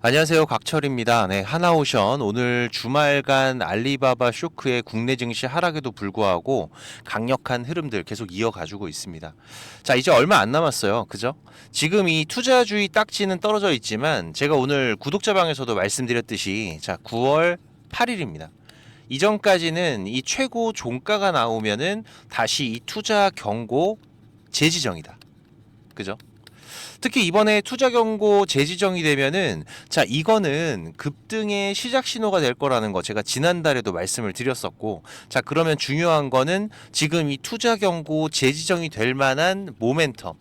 안녕하세요. 곽철입니다. 네, 하나오션 오늘 주말간 알리바바 쇼크의 국내 증시 하락에도 불구하고 강력한 흐름들 계속 이어가지고 있습니다. 자, 이제 얼마 안 남았어요. 그죠? 지금 이 투자주의 딱지는 떨어져 있지만 제가 오늘 구독자방에서도 말씀드렸듯이 자, 9월 8일입니다. 이전까지는 이 최고 종가가 나오면은 다시 이 투자 경고 재지정이다. 그죠? 특히 이번에 투자 경고 재지정이 되면은 자 이거는 급등의 시작 신호가 될 거라는 거 제가 지난달에도 말씀을 드렸었고, 자 그러면 중요한 거는 지금 이 투자 경고 재지정이 될 만한 모멘텀,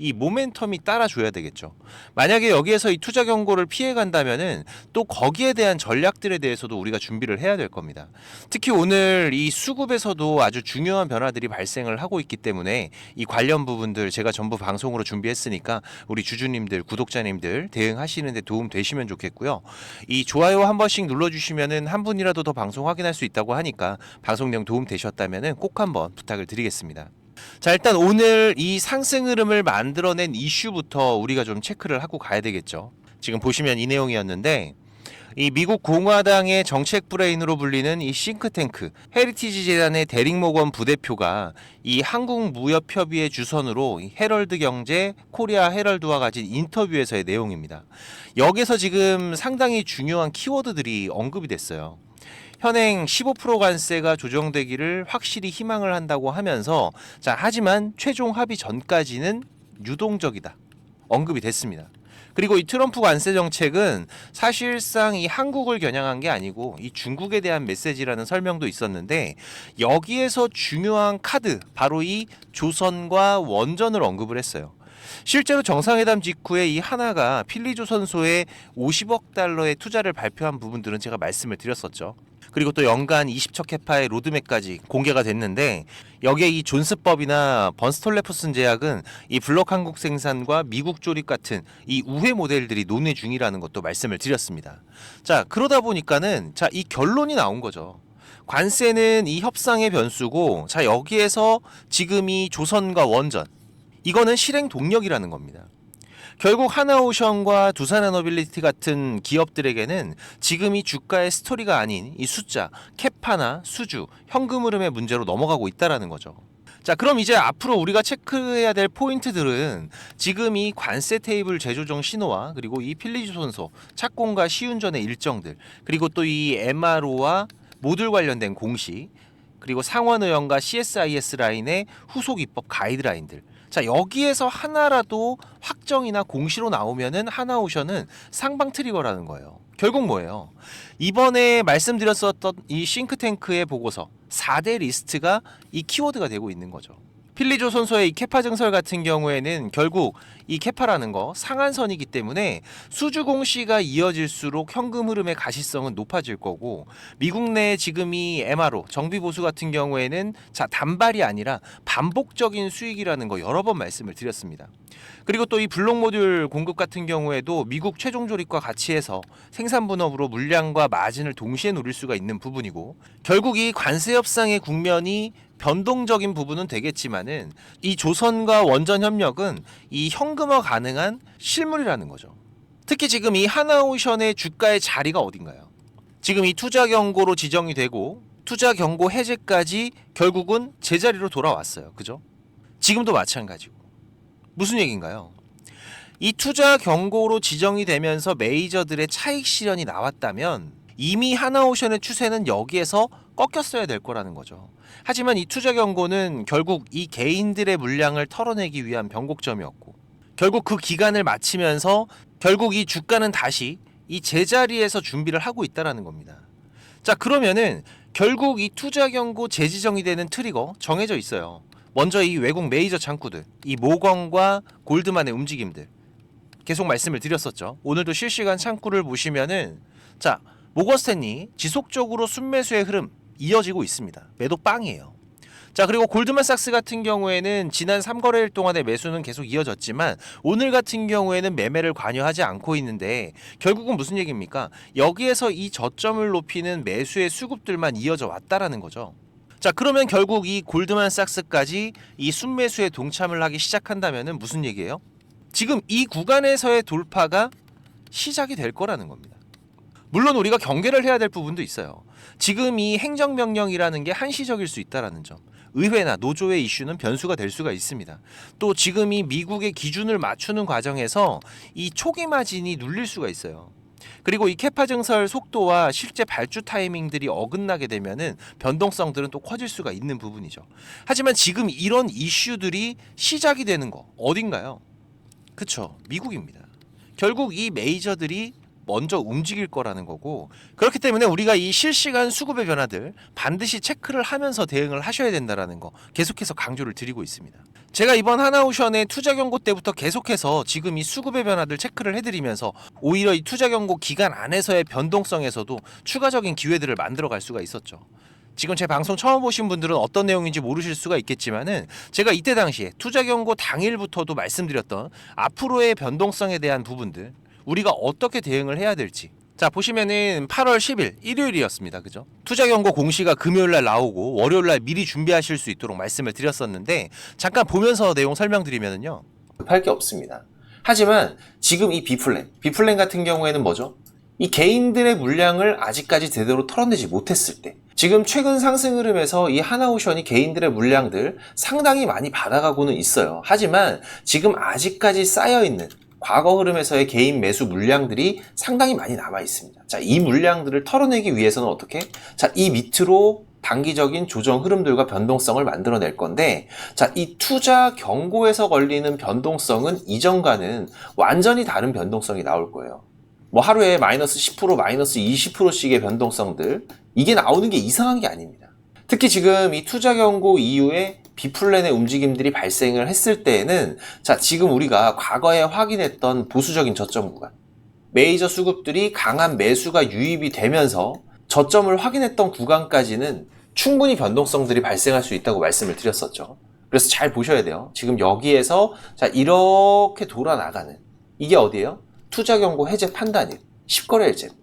이 모멘텀이 따라줘야 되겠죠. 만약에 여기에서 이 투자 경고를 피해 간다면은 또 거기에 대한 전략들에 대해서도 우리가 준비를 해야 될 겁니다. 특히 오늘 이 수급에서도 아주 중요한 변화들이 발생을 하고 있기 때문에 이 관련 부분들 제가 전부 방송으로 준비했으니까 우리 주주님들, 구독자님들 대응하시는 데 도움 되시면 좋겠고요. 이 좋아요 한 번씩 눌러주시면은 한 분이라도 더 방송 확인할 수 있다고 하니까 방송 내용 도움 되셨다면은 꼭 한번 부탁을 드리겠습니다. 자, 일단 오늘 이 상승 흐름을 만들어낸 이슈부터 우리가 좀 체크를 하고 가야 되겠죠. 지금 보시면 이 내용이었는데, 이 미국 공화당의 정책 브레인으로 불리는 이 싱크탱크 헤리티지 재단의 데릭 모건 부대표가 이 한국무역협의회 주선으로 헤럴드 경제, 코리아 헤럴드와 가진 인터뷰에서의 내용입니다. 여기서 지금 상당히 중요한 키워드들이 언급이 됐어요. 현행 15% 관세가 조정되기를 확실히 희망을 한다고 하면서 자 하지만 최종 합의 전까지는 유동적이다 언급이 됐습니다. 그리고 이 트럼프 관세 정책은 사실상 이 한국을 겨냥한 게 아니고 이 중국에 대한 메시지라는 설명도 있었는데, 여기에서 중요한 카드 바로 이 조선과 원전을 언급을 했어요. 실제로 정상회담 직후에 이 하나가 필리조선소에 50억 달러의 투자를 발표한 부분들은 제가 말씀을 드렸었죠. 그리고 또 연간 20척 캐파의 로드맵까지 공개가 됐는데, 여기에 이 존스법이나 번스톨레프슨 제약은 이 블록 한국 생산과 미국 조립 같은 이 우회 모델들이 논의 중이라는 것도 말씀을 드렸습니다. 자, 그러다 보니까는 자, 이 결론이 나온 거죠. 관세는 이 협상의 변수고, 자, 여기에서 지금 이 조선과 원전, 이거는 실행 동력이라는 겁니다. 결국 하나오션과 두산에너빌리티 같은 기업들에게는 지금 이 주가의 스토리가 아닌 이 숫자, 캐파나 수주, 현금 흐름의 문제로 넘어가고 있다라는 거죠. 자, 그럼 이제 앞으로 우리가 체크해야 될 포인트들은 지금 이 관세 테이블 재조정 신호와 그리고 이 필리조선소 착공과 시운전의 일정들, 그리고 또 이 MRO와 모듈 관련된 공시, 그리고 상원의원과 CSIS 라인의 후속 입법 가이드라인들. 자, 여기에서 하나라도 확정이나 공시로 나오면은 하나오션은 상방 트리거라는 거예요. 결국 뭐예요? 이번에 말씀드렸었던 이 싱크탱크의 보고서 4대 리스트가 이 키워드가 되고 있는 거죠. 필리조선소의 이 캐파 증설 같은 경우에는 결국 이 캐파라는 거 상한선이기 때문에 수주 공시가 이어질수록 현금 흐름의 가시성은 높아질 거고, 미국 내 지금 이 MRO 정비 보수 같은 경우에는 자 단발이 아니라 반복적인 수익이라는 거 여러 번 말씀을 드렸습니다. 그리고 또 이 블록 모듈 공급 같은 경우에도 미국 최종 조립과 같이 해서 생산 분업으로 물량과 마진을 동시에 누릴 수가 있는 부분이고, 결국 이 관세 협상의 국면이 변동적인 부분은 되겠지만은 이 조선과 원전 협력은 이 현금화 가능한 실물이라는 거죠. 특히 지금 이 하나오션의 주가의 자리가 어딘가요? 지금 이 투자 경고로 지정이 되고 투자 경고 해제까지 결국은 제자리로 돌아왔어요. 그죠? 지금도 마찬가지고. 무슨 얘기인가요? 이 투자 경고로 지정이 되면서 메이저들의 차익 실현이 나왔다면 이미 하나오션의 추세는 여기에서 꺾였어야 될 거라는 거죠. 하지만 이 투자 경고는 결국 이 개인들의 물량을 털어내기 위한 변곡점이었고, 결국 그 기간을 마치면서 결국 이 주가는 다시 이 제자리에서 준비를 하고 있다라는 겁니다. 자, 그러면은 결국 이 투자 경고 재지정이 되는 트리거 정해져 있어요. 먼저 이 외국 메이저 창구들, 이 모건과 골드만의 움직임들 계속 말씀을 드렸었죠. 오늘도 실시간 창구를 보시면은 자, 모건스탠리 지속적으로 순매수의 흐름 이어지고 있습니다. 매도 빵이에요. 자, 그리고 골드만삭스 같은 경우에는 지난 3거래일 동안의 매수는 계속 이어졌지만 오늘 같은 경우에는 매매를 관여하지 않고 있는데, 결국은 무슨 얘기입니까? 여기에서 이 저점을 높이는 매수의 수급들만 이어져 왔다라는 거죠. 자, 그러면 결국 이 골드만삭스까지 이 순매수에 동참을 하기 시작한다면은 무슨 얘기예요? 지금 이 구간에서의 돌파가 시작이 될 거라는 겁니다. 물론 우리가 경계를 해야 될 부분도 있어요. 지금 이 행정명령이라는 게 한시적일 수 있다는 점. 의회나 노조의 이슈는 변수가 될 수가 있습니다. 또 지금 이 미국의 기준을 맞추는 과정에서 이 초기 마진이 눌릴 수가 있어요. 그리고 이 캐파 증설 속도와 실제 발주 타이밍들이 어긋나게 되면은 변동성들은 또 커질 수가 있는 부분이죠. 하지만 지금 이런 이슈들이 시작이 되는 거 어딘가요? 그쵸, 미국입니다. 결국 이 메이저들이 먼저 움직일 거라는 거고, 그렇기 때문에 우리가 이 실시간 수급의 변화들 반드시 체크를 하면서 대응을 하셔야 된다라는 거 계속해서 강조를 드리고 있습니다. 제가 이번 하나오션의 투자 경고 때부터 계속해서 지금 이 수급의 변화들 체크를 해드리면서 오히려 이 투자 경고 기간 안에서의 변동성에서도 추가적인 기회들을 만들어 갈 수가 있었죠. 지금 제 방송 처음 보신 분들은 어떤 내용인지 모르실 수가 있겠지만은 제가 이때 당시에 투자 경고 당일부터도 말씀드렸던 앞으로의 변동성에 대한 부분들, 우리가 어떻게 대응을 해야 될지. 자, 보시면은 8월 10일 일요일이었습니다. 그죠? 투자 경고 공시가 금요일 날 나오고 월요일 날 미리 준비하실 수 있도록 말씀을 드렸었는데, 잠깐 보면서 내용 설명드리면은요. 급할 게 없습니다. 하지만 지금 이 B플랜 같은 경우에는 뭐죠? 이 개인들의 물량을 아직까지 제대로 털어내지 못했을 때, 지금 최근 상승 흐름에서 이 하나오션이 개인들의 물량들 상당히 많이 받아가고는 있어요. 하지만 지금 아직까지 쌓여있는 과거 흐름에서의 개인 매수 물량들이 상당히 많이 남아 있습니다. 자, 이 물량들을 털어내기 위해서는 어떻게? 자, 이 밑으로 단기적인 조정 흐름들과 변동성을 만들어낼 건데, 자, 이 투자 경고에서 걸리는 변동성은 이전과는 완전히 다른 변동성이 나올 거예요. 뭐 하루에 마이너스 10%, 마이너스 20%씩의 변동성들, 이게 나오는 게 이상한 게 아닙니다. 특히 지금 이 투자 경고 이후에 B플랜의 움직임들이 발생을 했을 때에는, 자, 지금 우리가 과거에 확인했던 보수적인 저점 구간, 메이저 수급들이 강한 매수가 유입이 되면서 저점을 확인했던 구간까지는 충분히 변동성들이 발생할 수 있다고 말씀을 드렸었죠. 그래서 잘 보셔야 돼요. 지금 여기에서 자, 이렇게 돌아나가는, 이게 어디예요? 투자 경고 해제 판단일, 10거래일제입니다.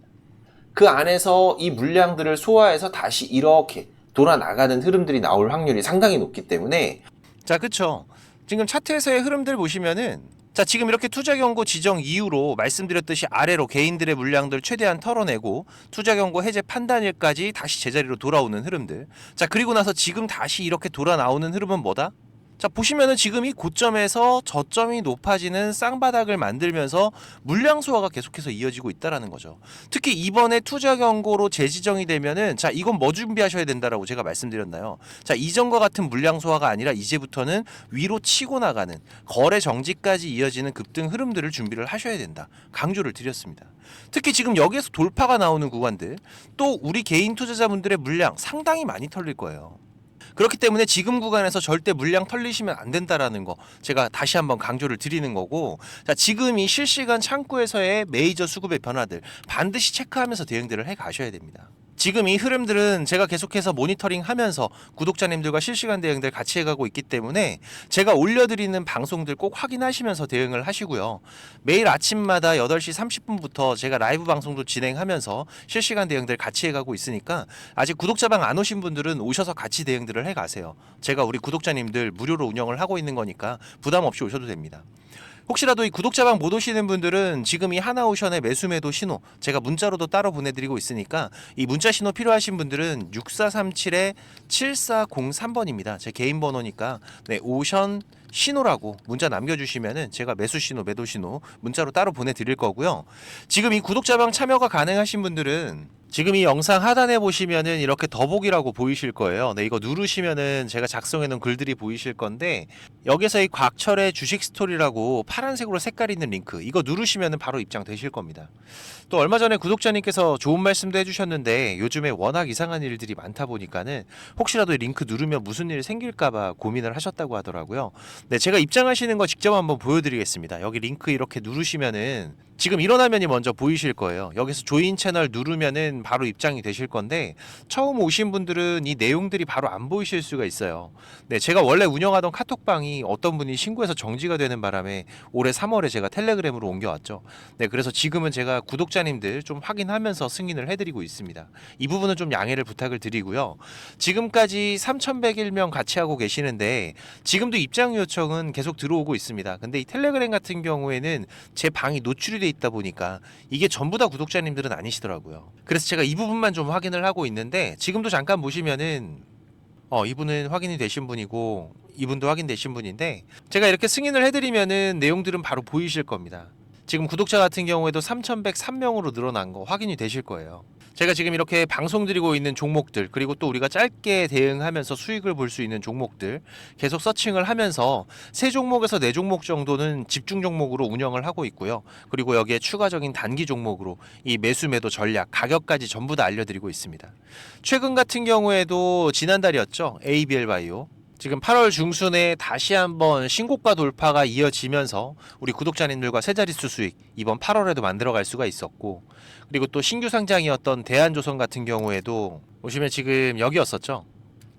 그 안에서 이 물량들을 소화해서 다시 이렇게 돌아나가는 흐름들이 나올 확률이 상당히 높기 때문에, 자, 그쵸. 지금 차트에서의 흐름들 보시면은, 자, 지금 이렇게 투자 경고 지정 이후로 말씀드렸듯이 아래로 개인들의 물량들 최대한 털어내고 투자 경고 해제 판단일까지 다시 제자리로 돌아오는 흐름들. 자, 그리고 나서 지금 다시 이렇게 돌아 나오는 흐름은 뭐다? 자, 보시면은 지금 이 고점에서 저점이 높아지는 쌍바닥을 만들면서 물량 소화가 계속해서 이어지고 있다라는 거죠. 특히 이번에 투자 경고로 재지정이 되면은, 자, 이건 뭐 준비하셔야 된다라고 제가 말씀드렸나요? 자, 이전과 같은 물량 소화가 아니라 이제부터는 위로 치고 나가는 거래 정지까지 이어지는 급등 흐름들을 준비를 하셔야 된다, 강조를 드렸습니다. 특히 지금 여기에서 돌파가 나오는 구간들, 또 우리 개인 투자자분들의 물량 상당히 많이 털릴 거예요. 그렇기 때문에 지금 구간에서 절대 물량 털리시면 안 된다라는 거 제가 다시 한번 강조를 드리는 거고, 자, 지금 이 실시간 창구에서의 메이저 수급의 변화들 반드시 체크하면서 대응들을 해 가셔야 됩니다. 지금 이 흐름들은 제가 계속해서 모니터링 하면서 구독자님들과 실시간 대응들 같이 해가고 있기 때문에 제가 올려드리는 방송들 꼭 확인하시면서 대응을 하시고요. 매일 아침마다 8시 30분부터 제가 라이브 방송도 진행하면서 실시간 대응들 같이 해가고 있으니까 아직 구독자방 안 오신 분들은 오셔서 같이 대응들을 해가세요. 제가 우리 구독자님들 무료로 운영을 하고 있는 거니까 부담 없이 오셔도 됩니다. 혹시라도 이 구독자방 못 오시는 분들은 지금 이 하나오션의 매수매도 신호 제가 문자로도 따로 보내드리고 있으니까 이 문자 신호 필요하신 분들은 6437-7403번입니다. 제 개인 번호니까 네, 오션 신호라고 문자 남겨주시면은 제가 매수 신호, 매도 신호 문자로 따로 보내드릴 거고요. 지금 이 구독자방 참여가 가능하신 분들은 지금 이 영상 하단에 보시면은 이렇게 더보기라고 보이실 거예요. 네, 이거 누르시면은 제가 작성해 놓은 글들이 보이실 건데, 여기서 이 곽철의 주식 스토리라고 파란색으로 색깔 있는 링크, 이거 누르시면은 바로 입장되실 겁니다. 또 얼마 전에 구독자님께서 좋은 말씀도 해주셨는데, 요즘에 워낙 이상한 일들이 많다 보니까는 혹시라도 이 링크 누르면 무슨 일 생길까봐 고민을 하셨다고 하더라고요. 네, 제가 입장하시는 거 직접 한번 보여드리겠습니다. 여기 링크 이렇게 누르시면은 지금 이런 화면이 먼저 보이실 거예요. 여기서 조인 채널 누르면은 바로 입장이 되실 건데 처음 오신 분들은 이 내용들이 바로 안 보이실 수가 있어요. 네, 제가 원래 운영하던 카톡방이 어떤 분이 신고해서 정지가 되는 바람에 올해 3월에 제가 텔레그램으로 옮겨왔죠. 네, 그래서 지금은 제가 구독자님들 좀 확인하면서 승인을 해드리고 있습니다. 이 부분은 좀 양해를 부탁을 드리고요. 지금까지 3,101명 같이 하고 계시는데 지금도 입장 요청은 계속 들어오고 있습니다. 근데 이 텔레그램 같은 경우에는 제 방이 노출이 돼 있다 보니까 이게 전부 다 구독자님들은 아니시더라고요. 그래서 제가 이 부분만 좀 확인을 하고 있는데 지금도 잠깐 보시면은 이분은 확인이 되신 분이고 이분도 확인되신 분인데 제가 이렇게 승인을 해드리면은 내용들은 바로 보이실 겁니다. 지금 구독자 같은 경우에도 3,103명으로 늘어난 거 확인이 되실 거예요. 제가 지금 이렇게 방송 드리고 있는 종목들 그리고 또 우리가 짧게 대응하면서 수익을 볼 수 있는 종목들 계속 서칭을 하면서 3종목에서 4종목 정도는 집중 종목으로 운영을 하고 있고요. 그리고 여기에 추가적인 단기 종목으로 이 매수 매도 전략 가격까지 전부 다 알려드리고 있습니다. 최근 같은 경우에도 지난달이었죠. ABL 바이오 지금 8월 중순에 다시 한번 신고가 돌파가 이어지면서 우리 구독자님들과 세 자릿수 수익 이번 8월에도 만들어갈 수가 있었고 그리고 또 신규 상장이었던 대한조선 같은 경우에도 보시면 지금 여기였었죠.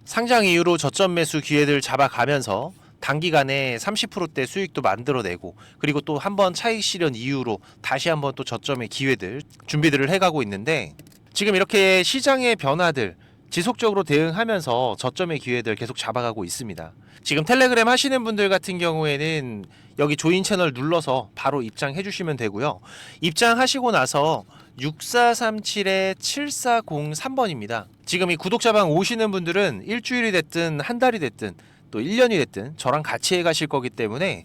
상장 이후로 저점 매수 기회들 잡아가면서 단기간에 30%대 수익도 만들어내고 그리고 또 한번 차익 실현 이후로 다시 한번 또 저점의 기회들 준비들을 해가고 있는데 지금 이렇게 시장의 변화들 지속적으로 대응하면서 저점의 기회들 계속 잡아가고 있습니다. 지금 텔레그램 하시는 분들 같은 경우에는 여기 조인 채널 눌러서 바로 입장해 주시면 되고요. 입장하시고 나서 6437-7403번입니다. 지금 이 구독자방 오시는 분들은 일주일이 됐든 한 달이 됐든 또 1년이 됐든 저랑 같이 해 가실 거기 때문에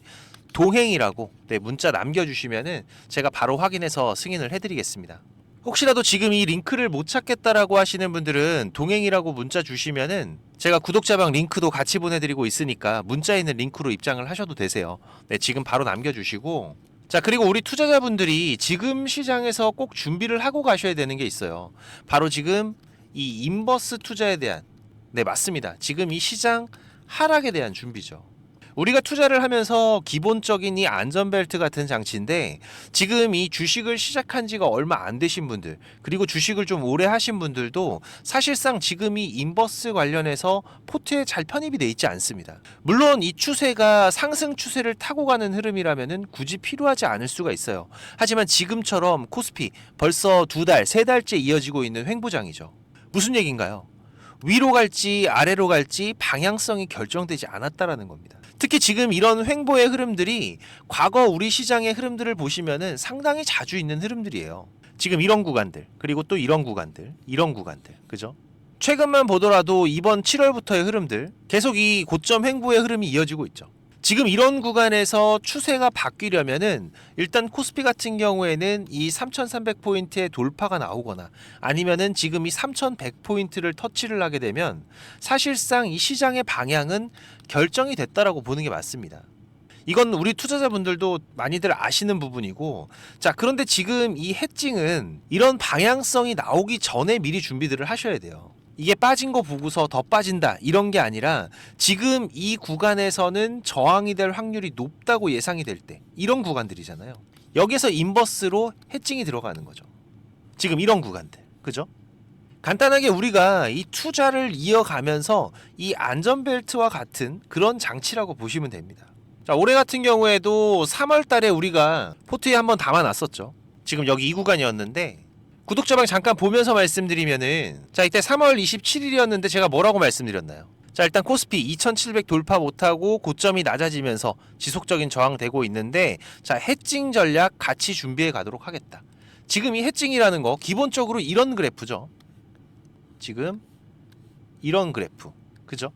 동행이라고 문자 남겨주시면은 제가 바로 확인해서 승인을 해드리겠습니다. 혹시라도 지금 이 링크를 못 찾겠다라고 하시는 분들은 동행이라고 문자 주시면은 제가 구독자방 링크도 같이 보내드리고 있으니까 문자에 있는 링크로 입장을 하셔도 되세요. 네, 지금 바로 남겨주시고 자 그리고 우리 투자자분들이 지금 시장에서 꼭 준비를 하고 가셔야 되는 게 있어요. 바로 지금 이 인버스 투자에 대한 네 맞습니다. 지금 이 시장 하락에 대한 준비죠. 우리가 투자를 하면서 기본적인 이 안전벨트 같은 장치인데 지금 이 주식을 시작한 지가 얼마 안 되신 분들 그리고 주식을 좀 오래 하신 분들도 사실상 지금 이 인버스 관련해서 포트에 잘 편입이 돼 있지 않습니다. 물론 이 추세가 상승 추세를 타고 가는 흐름이라면은 굳이 필요하지 않을 수가 있어요. 하지만 지금처럼 코스피 벌써 2달, 3달째 이어지고 있는 횡보장이죠. 무슨 얘기인가요? 위로 갈지 아래로 갈지 방향성이 결정되지 않았다라는 겁니다. 특히 지금 이런 횡보의 흐름들이 과거 우리 시장의 흐름들을 보시면은 상당히 자주 있는 흐름들이에요. 지금 이런 구간들, 그리고 또 이런 구간들, 그죠? 최근만 보더라도 이번 7월부터의 흐름들, 계속 이 고점 횡보의 흐름이 이어지고 있죠. 지금 이런 구간에서 추세가 바뀌려면은 일단 코스피 같은 경우에는 이 3,300포인트의 돌파가 나오거나 아니면은 지금 이 3,100포인트를 터치를 하게 되면 사실상 이 시장의 방향은 결정이 됐다라고 보는 게 맞습니다. 이건 우리 투자자분들도 많이들 아시는 부분이고 자 그런데 지금 이 해칭은 이런 방향성이 나오기 전에 미리 준비들을 하셔야 돼요. 이게 빠진 거 보고서 더 빠진다 이런 게 아니라 지금 이 구간에서는 저항이 될 확률이 높다고 예상이 될 때 이런 구간들이잖아요. 여기서 인버스로 해칭이 들어가는 거죠. 지금 이런 구간들 그죠? 간단하게 우리가 이 투자를 이어가면서 이 안전벨트와 같은 그런 장치라고 보시면 됩니다. 자 올해 같은 경우에도 3월 달에 우리가 포트에 한번 담아놨었죠. 지금 여기 이 구간이었는데 구독자방 잠깐 보면서 말씀드리면은 자 이때 3월 27일이었는데 제가 뭐라고 말씀드렸나요? 자 일단 코스피 2700 돌파 못하고 고점이 낮아지면서 지속적인 저항되고 있는데 자 해칭 전략 같이 준비해 가도록 하겠다. 지금 이 해칭이라는 거 기본적으로 이런 그래프죠. 지금 이런 그래프 그죠?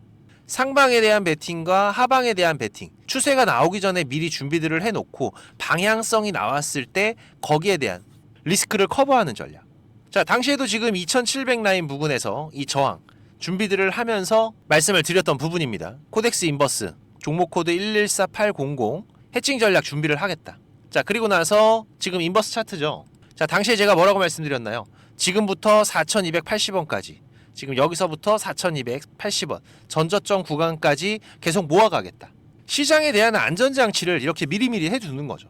상방에 대한 베팅과 하방에 대한 베팅 추세가 나오기 전에 미리 준비들을 해놓고 방향성이 나왔을 때 거기에 대한 리스크를 커버하는 전략. 자, 당시에도 지금 2700 라인 부근에서 이 저항 준비들을 하면서 말씀을 드렸던 부분입니다. 코덱스 인버스 종목 코드 114800 해칭 전략 준비를 하겠다. 자, 그리고 나서 지금 인버스 차트죠. 자, 당시에 제가 뭐라고 말씀드렸나요? 지금부터 4280원까지 지금 여기서부터 4280원 전저점 구간까지 계속 모아가겠다. 시장에 대한 안전장치를 이렇게 미리미리 해두는 거죠.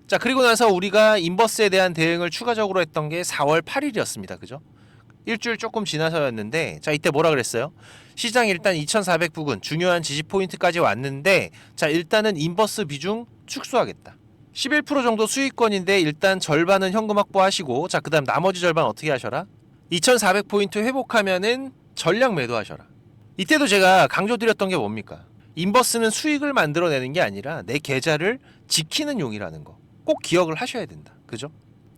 자 그리고 나서 우리가 인버스에 대한 대응을 추가적으로 했던 게 4월 8일이었습니다. 그죠? 일주일 조금 지나서였는데, 자, 이때 뭐라 그랬어요? 시장 일단 2400 부근 중요한 지지 포인트까지 왔는데, 자, 일단은 인버스 비중 축소하겠다. 11% 정도 수익권인데 일단 절반은 현금 확보하시고, 자, 그다음 나머지 절반 어떻게 하셔라? 2400 포인트 회복하면은 전량 매도하셔라. 이때도 제가 강조드렸던 게 뭡니까? 인버스는 수익을 만들어내는 게 아니라 내 계좌를 지키는 용이라는 거 꼭 기억을 하셔야 된다. 그죠?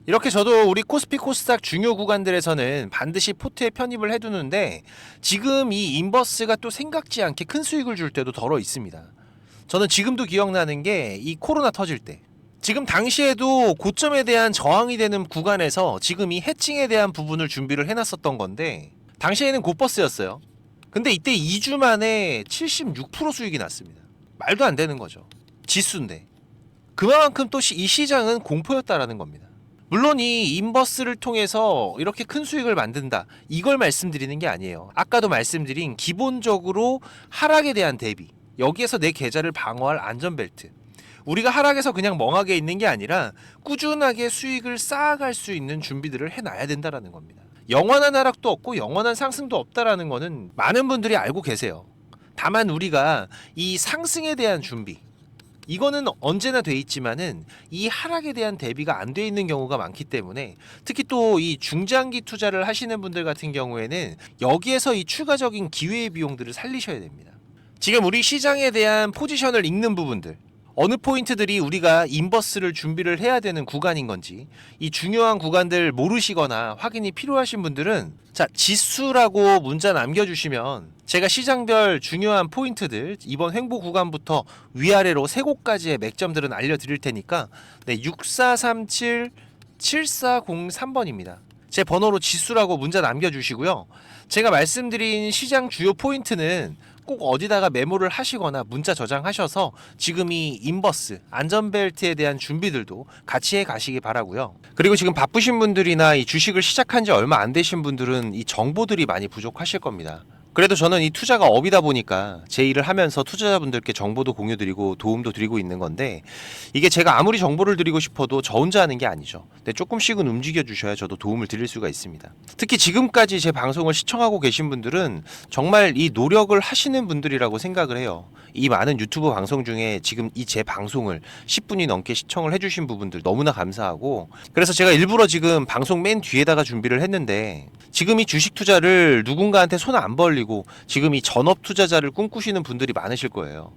이렇게 저도 우리 코스피 코스닥 중요 구간들에서는 반드시 포트에 편입을 해두는데, 지금 이 인버스가 또 생각지 않게 큰 수익을 줄 때도 덜어 있습니다. 저는 지금도 기억나는 게 이 코로나 터질 때, 지금 당시에도 고점에 대한 저항이 되는 구간에서 지금 이 해칭에 대한 부분을 준비를 해놨었던 건데, 당시에는 곧버스였어요. 근데 이때 2주 만에 76% 수익이 났습니다. 말도 안 되는 거죠. 지수인데. 그만큼 또 이 시장은 공포였다라는 겁니다. 물론 이 인버스를 통해서 이렇게 큰 수익을 만든다, 이걸 말씀드리는 게 아니에요. 아까도 말씀드린 기본적으로 하락에 대한 대비, 여기에서 내 계좌를 방어할 안전벨트, 우리가 하락에서 그냥 멍하게 있는 게 아니라 꾸준하게 수익을 쌓아갈 수 있는 준비들을 해놔야 된다라는 겁니다. 영원한 하락도 없고 영원한 상승도 없다라는 거는 많은 분들이 알고 계세요. 다만 우리가 이 상승에 대한 준비, 이거는 언제나 돼 있지만은 이 하락에 대한 대비가 안 돼 있는 경우가 많기 때문에, 특히 또 이 중장기 투자를 하시는 분들 같은 경우에는 여기에서 이 추가적인 기회의 비용들을 살리셔야 됩니다. 지금 우리 시장에 대한 포지션을 읽는 부분들, 어느 포인트들이 우리가 인버스를 준비를 해야 되는 구간인 건지, 이 중요한 구간들 모르시거나 확인이 필요하신 분들은, 자, 지수라고 문자 남겨주시면 제가 시장별 중요한 포인트들 이번 횡보 구간부터 위아래로 세 곳까지의 맥점들은 알려드릴 테니까, 네, 6437-7403번입니다. 제 번호로 지수라고 문자 남겨주시고요. 제가 말씀드린 시장 주요 포인트는 꼭 어디다가 메모를 하시거나 문자 저장하셔서 지금 이 인버스 안전벨트에 대한 준비들도 같이 해 가시기 바라고요. 그리고 지금 바쁘신 분들이나 이 주식을 시작한 지 얼마 안 되신 분들은 이 정보들이 많이 부족하실 겁니다. 그래도 저는 이 투자가 업이다 보니까 제 일을 하면서 투자자분들께 정보도 공유드리고 도움도 드리고 있는 건데, 이게 제가 아무리 정보를 드리고 싶어도 저 혼자 하는 게 아니죠. 근데 조금씩은 움직여 주셔야 저도 도움을 드릴 수가 있습니다. 특히 지금까지 제 방송을 시청하고 계신 분들은 정말 이 노력을 하시는 분들이라고 생각을 해요. 이 많은 유튜브 방송 중에 지금 이 제 방송을 10분이 넘게 시청을 해주신 부분들 너무나 감사하고, 그래서 제가 일부러 지금 방송 맨 뒤에다가 준비를 했는데, 지금 이 주식 투자를 누군가한테 손 안 벌리고 지금 이 전업 투자자를 꿈꾸시는 분들이 많으실 거예요.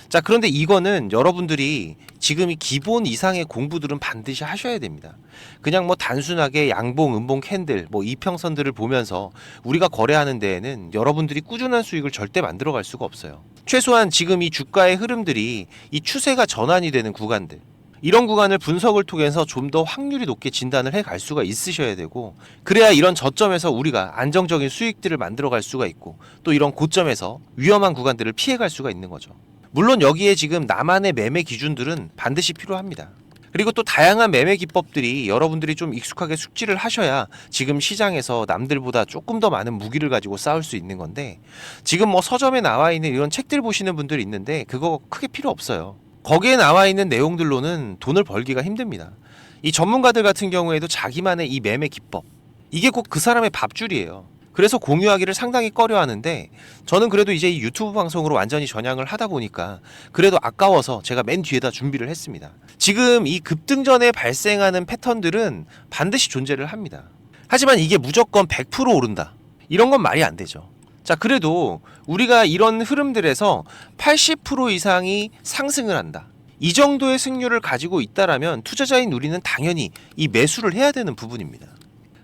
자, 그런데 이거는 여러분들이 지금 이 기본 이상의 공부들은 반드시 하셔야 됩니다. 그냥 뭐 단순하게 양봉, 음봉 캔들, 뭐 이평선들을 보면서 우리가 거래하는 데에는 여러분들이 꾸준한 수익을 절대 만들어갈 수가 없어요. 최소한 지금 이 주가의 흐름들이 이 추세가 전환이 되는 구간들, 이런 구간을 분석을 통해서 좀 더 확률이 높게 진단을 해 갈 수가 있으셔야 되고, 그래야 이런 저점에서 우리가 안정적인 수익들을 만들어 갈 수가 있고, 또 이런 고점에서 위험한 구간들을 피해 갈 수가 있는 거죠. 물론 여기에 지금 나만의 매매 기준들은 반드시 필요합니다. 그리고 또 다양한 매매 기법들이 여러분들이 좀 익숙하게 숙지를 하셔야 지금 시장에서 남들보다 조금 더 많은 무기를 가지고 싸울 수 있는 건데, 지금 뭐 서점에 나와 있는 이런 책들 보시는 분들이 있는데 그거 크게 필요 없어요. 거기에 나와 있는 내용들로는 돈을 벌기가 힘듭니다. 이 전문가들 같은 경우에도 자기만의 이 매매 기법, 이게 꼭 그 사람의 밥줄이에요. 그래서 공유하기를 상당히 꺼려하는데, 저는 그래도 이제 이 유튜브 방송으로 완전히 전향을 하다 보니까 그래도 아까워서 제가 맨 뒤에다 준비를 했습니다. 지금 이 급등 전에 발생하는 패턴들은 반드시 존재를 합니다. 하지만 이게 무조건 100% 오른다, 이런 건 말이 안 되죠. 자, 그래도 우리가 이런 흐름들에서 80% 이상이 상승을 한다, 이 정도의 승률을 가지고 있다라면 투자자인 우리는 당연히 이 매수를 해야 되는 부분입니다.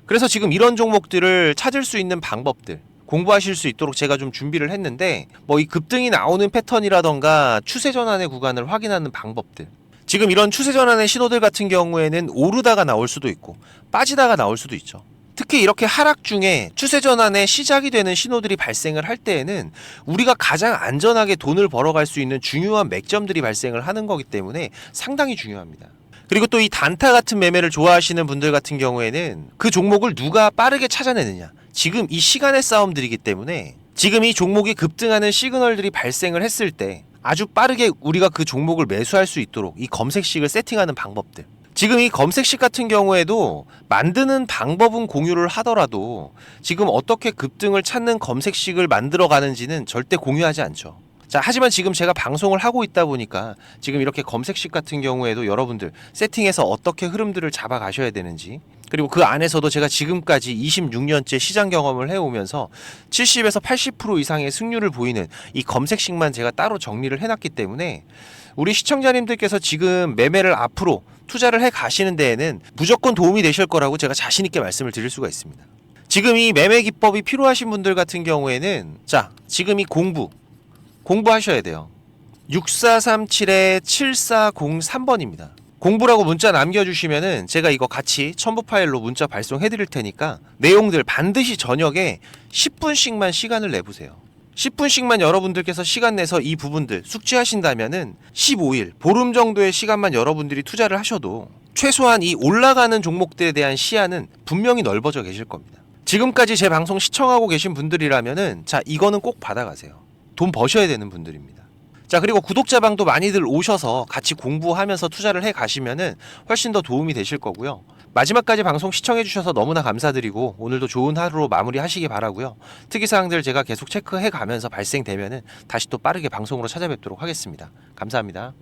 그래서 지금 이런 종목들을 찾을 수 있는 방법들 공부하실 수 있도록 제가 좀 준비를 했는데, 뭐 이 급등이 나오는 패턴이라던가 추세 전환의 구간을 확인하는 방법들, 지금 이런 추세 전환의 신호들 같은 경우에는 오르다가 나올 수도 있고 빠지다가 나올 수도 있죠. 특히 이렇게 하락 중에 추세 전환의 시작이 되는 신호들이 발생을 할 때에는 우리가 가장 안전하게 돈을 벌어갈 수 있는 중요한 맥점들이 발생을 하는 거기 때문에 상당히 중요합니다. 그리고 또 이 단타 같은 매매를 좋아하시는 분들 같은 경우에는 그 종목을 누가 빠르게 찾아내느냐, 지금 이 시간의 싸움들이기 때문에 지금 이 종목이 급등하는 시그널들이 발생을 했을 때 아주 빠르게 우리가 그 종목을 매수할 수 있도록 이 검색식을 세팅하는 방법들, 지금 이 검색식 같은 경우에도 만드는 방법은 공유를 하더라도 지금 어떻게 급등을 찾는 검색식을 만들어 가는지는 절대 공유하지 않죠. 자, 하지만 지금 제가 방송을 하고 있다 보니까 지금 이렇게 검색식 같은 경우에도 여러분들 세팅해서 어떻게 흐름들을 잡아 가셔야 되는지, 그리고 그 안에서도 제가 지금까지 26년째 시장 경험을 해오면서 70에서 80% 이상의 승률을 보이는 이 검색식만 제가 따로 정리를 해놨기 때문에 우리 시청자님들께서 지금 매매를 앞으로 투자를 해 가시는 데에는 무조건 도움이 되실 거라고 제가 자신 있게 말씀을 드릴 수가 있습니다. 지금 이 매매 기법이 필요하신 분들 같은 경우에는 자, 지금 이 공부하셔야 돼요. 6437-7403번입니다. 공부라고 문자 남겨주시면은 제가 이거 같이 첨부 파일로 문자 발송해 드릴 테니까 내용들 반드시 저녁에 10분씩만 시간을 내보세요. 10분씩만 여러분들께서 시간 내서 이 부분들 숙지하신다면은 15일, 보름 정도의 시간만 여러분들이 투자를 하셔도 최소한 이 올라가는 종목들에 대한 시야는 분명히 넓어져 계실 겁니다. 지금까지 제 방송 시청하고 계신 분들이라면은 자, 이거는 꼭 받아가세요. 돈 버셔야 되는 분들입니다. 자, 그리고 구독자방도 많이들 오셔서 같이 공부하면서 투자를 해 가시면은 훨씬 더 도움이 되실 거고요. 마지막까지 방송 시청해 주셔서 너무나 감사드리고 오늘도 좋은 하루로 마무리하시기 바라고요. 특이사항들 제가 계속 체크해 가면서 발생되면은 다시 또 빠르게 방송으로 찾아뵙도록 하겠습니다. 감사합니다.